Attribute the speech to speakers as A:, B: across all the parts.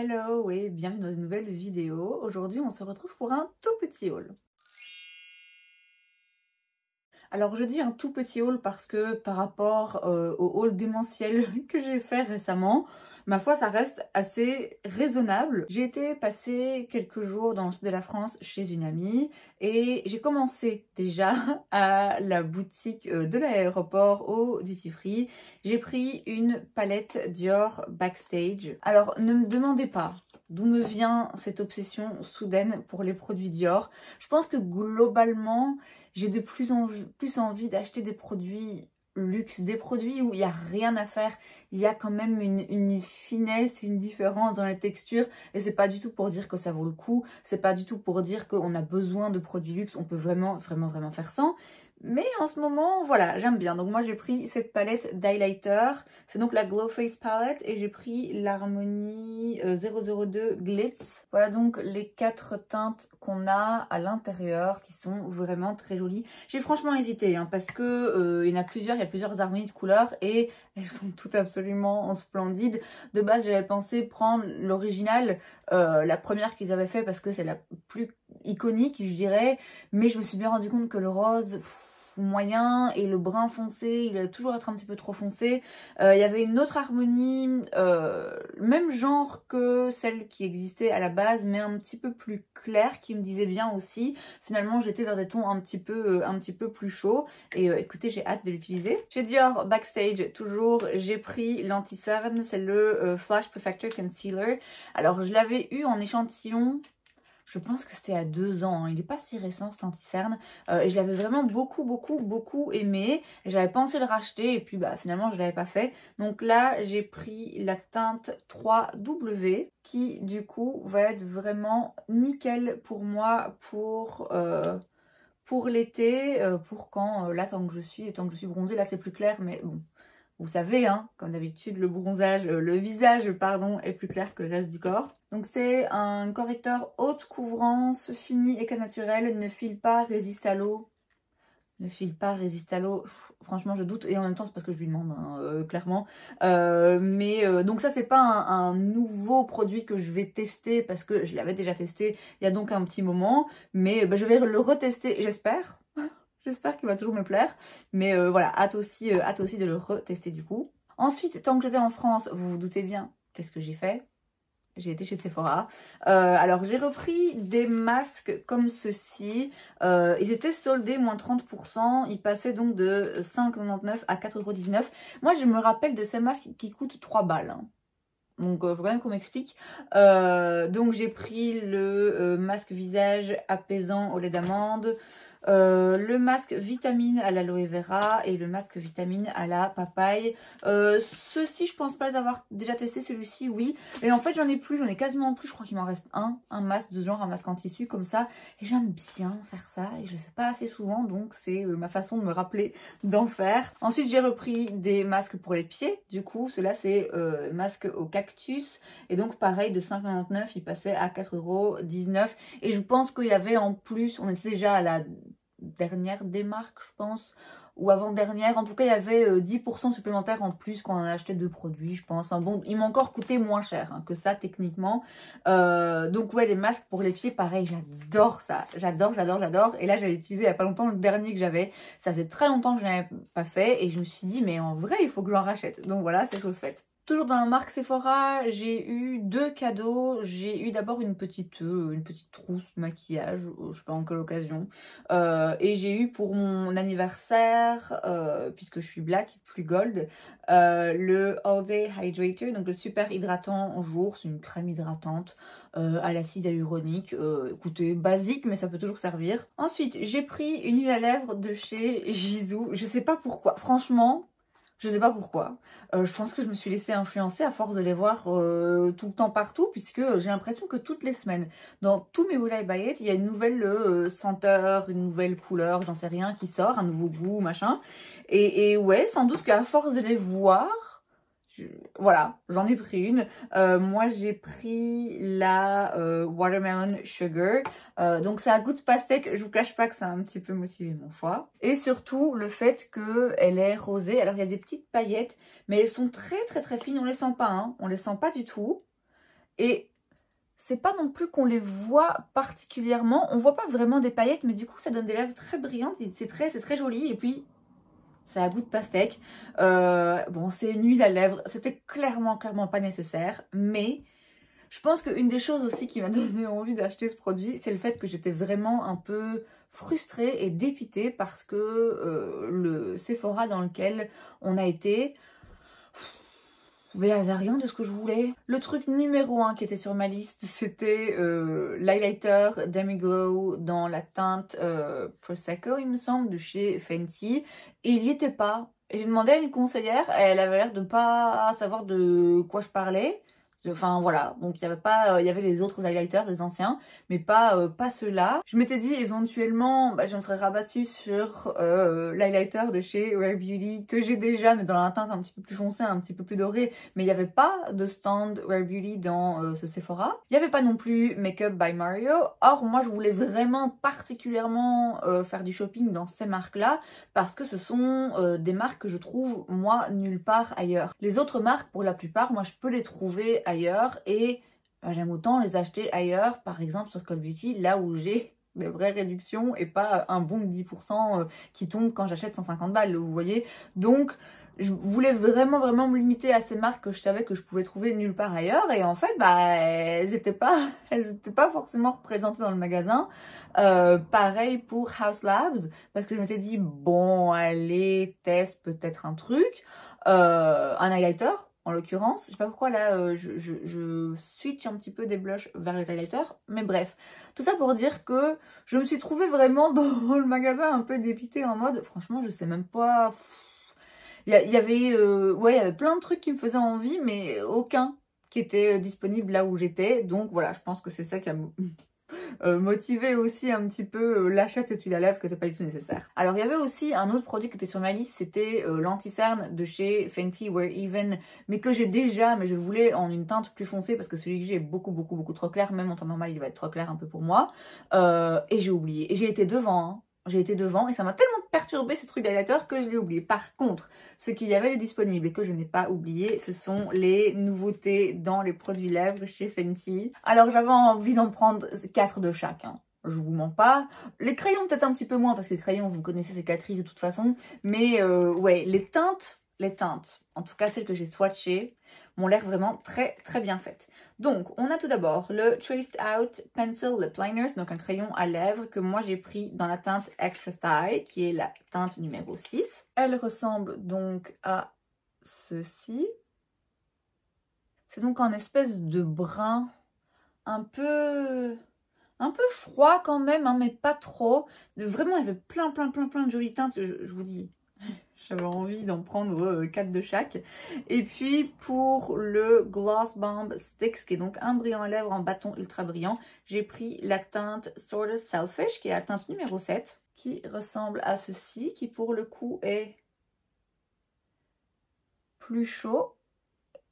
A: Hello et bienvenue dans une nouvelle vidéo. Aujourd'hui, on se retrouve pour un tout petit haul. Alors je dis un tout petit haul parce que par rapport au haul démentiel que j'ai fait récemment, ma foi ça reste assez raisonnable. J'ai été passer quelques jours dans le sud de la France chez une amie et j'ai commencé déjà à la boutique de l'aéroport au duty free. J'ai pris une palette Dior Backstage. Alors ne me demandez pas d'où me vient cette obsession soudaine pour les produits Dior. Je pense que globalement j'ai de plus en plus envie d'acheter des produits luxe, des produits où il n'y a rien à faire. Il y a quand même une finesse, une différence dans les textures. Et c'est pas du tout pour dire que ça vaut le coup. C'est pas du tout pour dire qu'on a besoin de produits luxe. On peut vraiment faire sans. Mais en ce moment, voilà, j'aime bien. Donc moi, j'ai pris cette palette d'highlighter. C'est donc la Glow Face Palette. Et j'ai pris l'Harmonie 002 Glitz. Voilà donc les 4 teintes qu'on a à l'intérieur qui sont vraiment très jolies. J'ai franchement hésité hein, parce que il y en a plusieurs. Il y a plusieurs harmonies de couleurs et elles sont toutes absolument splendides. De base, j'avais pensé prendre l'original, la première qu'ils avaient fait parce que c'est la plus iconique, je dirais. Mais je me suis bien rendu compte que le rose moyen et le brun foncé, il va toujours être un petit peu trop foncé. Il y avait une autre harmonie, même genre que celle qui existait à la base, mais un petit peu plus claire, qui me disait bien aussi. Finalement, j'étais vers des tons un petit peu plus chauds. Et écoutez, j'ai hâte de l'utiliser. Chez Dior Backstage, toujours, j'ai pris l'anti-cerne, c'est le Flash Perfector Concealer. Alors, je l'avais eu en échantillon. Je pense que c'était à 2 ans, hein. Il n'est pas si récent cet anti-cerne. Et je l'avais vraiment beaucoup aimé. J'avais pensé le racheter et puis bah finalement je ne l'avais pas fait. Donc là j'ai pris la teinte 3W qui du coup va être vraiment nickel pour moi pour l'été, pour quand là tant que je suis bronzée. Là c'est plus clair mais bon. Vous savez, hein, comme d'habitude, le bronzage, le visage, pardon, est plus clair que le reste du corps. Donc c'est un correcteur haute couvrance, fini, éclat naturel, ne file pas, résiste à l'eau. Ne file pas, résiste à l'eau. Franchement, je doute. Et en même temps, c'est parce que je lui demande, hein, clairement. Donc ça, c'est pas un nouveau produit que je vais tester parce que je l'avais déjà testé il y a donc un petit moment. Mais bah, je vais le retester, j'espère. J'espère qu'il va toujours me plaire. Mais voilà, hâte aussi de le retester du coup. Ensuite, tant que j'étais en France, vous vous doutez bien, qu'est-ce que j'ai fait? J'ai été chez Sephora. Alors, j'ai repris des masques comme ceci. Ils étaient soldés, moins 30%. Ils passaient donc de 5,99 à 4,19 €. Moi, je me rappelle de ces masques qui coûtent 3 balles. Hein. Donc, faut quand même qu'on m'explique. Donc, j'ai pris le masque visage apaisant au lait d'amande. Le masque vitamine à l'aloe vera et le masque vitamine à la papaye. Ceux-ci, je pense pas les avoir déjà testés. Celui-ci, oui. Et en fait, j'en ai quasiment plus. Je crois qu'il m'en reste un masque de genre, un masque en tissu comme ça. Et j'aime bien faire ça et je le fais pas assez souvent. Donc, c'est ma façon de me rappeler d'en faire. Ensuite, j'ai repris des masques pour les pieds. Du coup, ceux-là, c'est masque au cactus. Et donc, pareil, de 5,99, il passait à 4,19 €. Et je pense qu'il y avait en plus, on était déjà à la dernière démarque je pense, ou avant-dernière, en tout cas il y avait 10% supplémentaire en plus quand on a acheté 2 produits je pense, enfin bon, ils m'ont encore coûté moins cher hein, que ça techniquement, donc ouais les masques pour les pieds pareil, j'adore ça, j'adore, et là j'avais utilisé il y a pas longtemps le dernier que j'avais, ça faisait très longtemps que je n'avais pas fait et je me suis dit mais en vrai il faut que j'en rachète, donc voilà c'est chose faite. Toujours dans la marque Sephora, j'ai eu 2 cadeaux. J'ai eu d'abord une petite trousse maquillage, je sais pas en quelle occasion. Et j'ai eu pour mon anniversaire, puisque je suis black, plus gold, le All Day Hydrator, donc le super hydratant en jour. C'est une crème hydratante à l'acide hyaluronique. Écoutez, basique, mais ça peut toujours servir. Ensuite, j'ai pris une huile à lèvres de chez Jisoo. Je sais pas pourquoi, franchement. Je sais pas pourquoi. Je pense que je me suis laissée influencer à force de les voir tout le temps partout, puisque j'ai l'impression que toutes les semaines, dans tous mes Will I Buy It, il y a une nouvelle senteur, une nouvelle couleur, j'en sais rien, qui sort, un nouveau goût, machin. Et ouais, sans doute qu'à force de les voir, voilà, j'en ai pris une. Moi, j'ai pris la Watermelon Sugar. Donc, ça a goût de pastèque. Je vous cache pas que ça a un petit peu motivé mon choix. Et surtout, le fait qu'elle est rosée. Alors, il y a des petites paillettes, mais elles sont très fines. On les sent pas, hein. On les sent pas du tout. Et c'est pas non plus qu'on les voit particulièrement. On voit pas vraiment des paillettes, mais du coup, ça donne des lèvres très brillantes. C'est très joli. Et puis, ça a goût de pastèque. Bon, c'est une huile à lèvres. C'était clairement pas nécessaire. Mais je pense qu'une des choses aussi qui m'a donné envie d'acheter ce produit, c'est le fait que j'étais vraiment un peu frustrée et dépitée parce que le Sephora dans lequel on a été, mais il n'y avait rien de ce que je voulais. Le truc numéro 1 qui était sur ma liste, c'était l'highlighter Demi Glow dans la teinte Prosecco, il me semble, de chez Fenty. Et il n'y était pas. Et j'ai demandé à une conseillère, elle avait l'air de ne pas savoir de quoi je parlais. Enfin voilà, donc il y avait pas, il y avait les autres highlighters, les anciens, mais pas ceux-là. Je m'étais dit éventuellement, je me serais rabattue sur l'highlighter de chez Rare Beauty que j'ai déjà, mais dans la teinte un petit peu plus foncée, un petit peu plus dorée. Mais il n'y avait pas de stand Rare Beauty dans ce Sephora. Il n'y avait pas non plus Makeup by Mario. Or moi je voulais vraiment particulièrement faire du shopping dans ces marques-là parce que ce sont des marques que je trouve moi nulle part ailleurs. Les autres marques, pour la plupart, moi je peux les trouver ailleurs et j'aime autant les acheter ailleurs, par exemple sur Call Beauty, là où j'ai des vraies réductions et pas un bon de 10% qui tombe quand j'achète 150 balles, vous voyez. Donc je voulais vraiment me limiter à ces marques que je savais que je pouvais trouver nulle part ailleurs et en fait elles étaient pas forcément représentées dans le magasin. Pareil pour Haus Labs parce que je m'étais dit bon allez teste peut-être un truc, un highlighter en l'occurrence. Je sais pas pourquoi là je switch un petit peu des blushs vers les highlighters, mais bref, tout ça pour dire que je me suis trouvée vraiment dans le magasin un peu dépitée en mode franchement je sais même pas. Il y avait plein de trucs qui me faisaient envie, mais aucun qui était disponible là où j'étais. Donc voilà, je pense que c'est ça qui a motivé aussi un petit peu l'achat de cette huile à lèvres qui n'était pas du tout nécessaire. Alors il y avait aussi un autre produit qui était sur ma liste, c'était l'anti-cerne de chez Fenty Wear Even, mais que j'ai déjà, mais je le voulais en une teinte plus foncée parce que celui que j'ai est beaucoup trop clair, même en temps normal il va être trop clair un peu pour moi. Et j'ai oublié, et j'ai été devant, hein. J'ai été devant et ça m'a tellement perturbé ce truc d'highlighter que je l'ai oublié. Par contre, ce qu'il y avait de disponible et que je n'ai pas oublié, ce sont les nouveautés dans les produits lèvres chez Fenty. Alors j'avais envie d'en prendre 4 de chaque, hein. Je vous mens pas. Les crayons peut-être un petit peu moins parce que les crayons vous connaissez ces catrices de toute façon. Mais ouais, les teintes, en tout cas celles que j'ai swatchées, m'ont l'air vraiment très bien faites. Donc, on a tout d'abord le Traced Out Pencil Lip Liners, donc un crayon à lèvres que moi j'ai pris dans la teinte Extra Thigh, qui est la teinte numéro 6. Elle ressemble donc à ceci. C'est donc un espèce de brun un peu froid quand même, hein, mais pas trop. Vraiment, il y avait plein de jolies teintes, je vous dis. J'avais envie d'en prendre 4 de chaque. Et puis pour le Gloss Bomb Sticks, qui est donc un brillant à lèvres en bâton ultra brillant, j'ai pris la teinte Sorta Selfish, qui est la teinte numéro 7, qui ressemble à ceci, qui pour le coup est plus chaud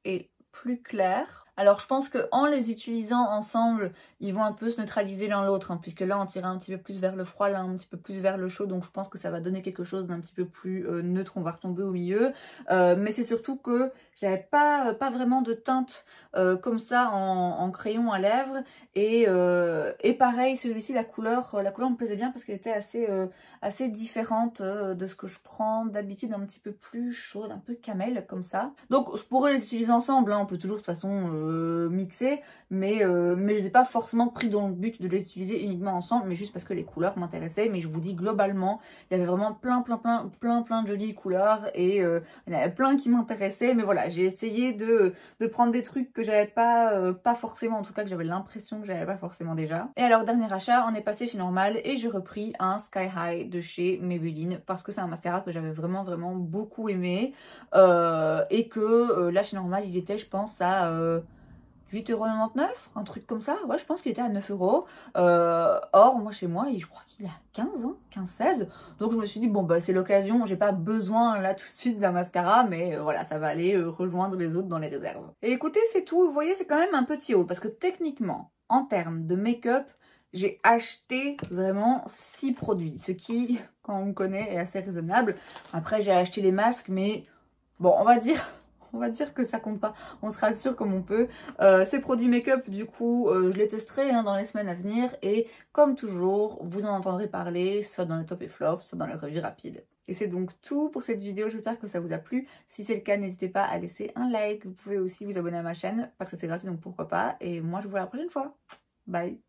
A: et plus clair. Alors je pense qu'en les utilisant ensemble, ils vont un peu se neutraliser l'un l'autre, hein, puisque là on tire un petit peu plus vers le froid, là un petit peu plus vers le chaud, donc je pense que ça va donner quelque chose d'un petit peu plus neutre, on va retomber au milieu. Mais c'est surtout que j'avais pas vraiment de teinte comme ça en crayon à lèvres, et pareil, celui-ci, la couleur me plaisait bien parce qu'elle était assez différente de ce que je prends d'habitude, un petit peu plus chaude, un peu camel comme ça. Donc je pourrais les utiliser ensemble, hein, on peut toujours de toute façon mixer, mais je les ai pas forcément pris dans le but de les utiliser uniquement ensemble, mais juste parce que les couleurs m'intéressaient. Mais je vous dis globalement, il y avait vraiment plein de jolies couleurs et il y en avait plein qui m'intéressaient. Mais voilà, j'ai essayé de prendre des trucs que j'avais pas forcément, en tout cas que j'avais l'impression que j'avais pas forcément déjà. Et alors dernier achat, on est passé chez Normal et j'ai repris un Sky High de chez Maybelline parce que c'est un mascara que j'avais vraiment beaucoup aimé et que là chez Normal il était, je pense, à 8,99 €, un truc comme ça. Ouais, je pense qu'il était à 9 €. Or, moi, chez moi, je crois qu'il est à 15, hein, 15-16. Donc, je me suis dit, bon, bah, c'est l'occasion. J'ai pas besoin, là, tout de suite, d'un mascara. Mais voilà, ça va aller rejoindre les autres dans les réserves. Et écoutez, c'est tout. Vous voyez, c'est quand même un petit haul. Parce que techniquement, en termes de make-up, j'ai acheté vraiment 6 produits. Ce qui, quand on me connaît, est assez raisonnable. Après, j'ai acheté les masques, mais bon, on va dire on va dire que ça compte pas. On se rassure comme on peut. Ces produits make-up, du coup, je les testerai hein, dans les semaines à venir. Et comme toujours, vous en entendrez parler, soit dans les top et flops, soit dans les revues rapides. Et c'est donc tout pour cette vidéo. J'espère que ça vous a plu. Si c'est le cas, n'hésitez pas à laisser un like. Vous pouvez aussi vous abonner à ma chaîne parce que c'est gratuit, donc pourquoi pas. Et moi, je vous vois la prochaine fois. Bye!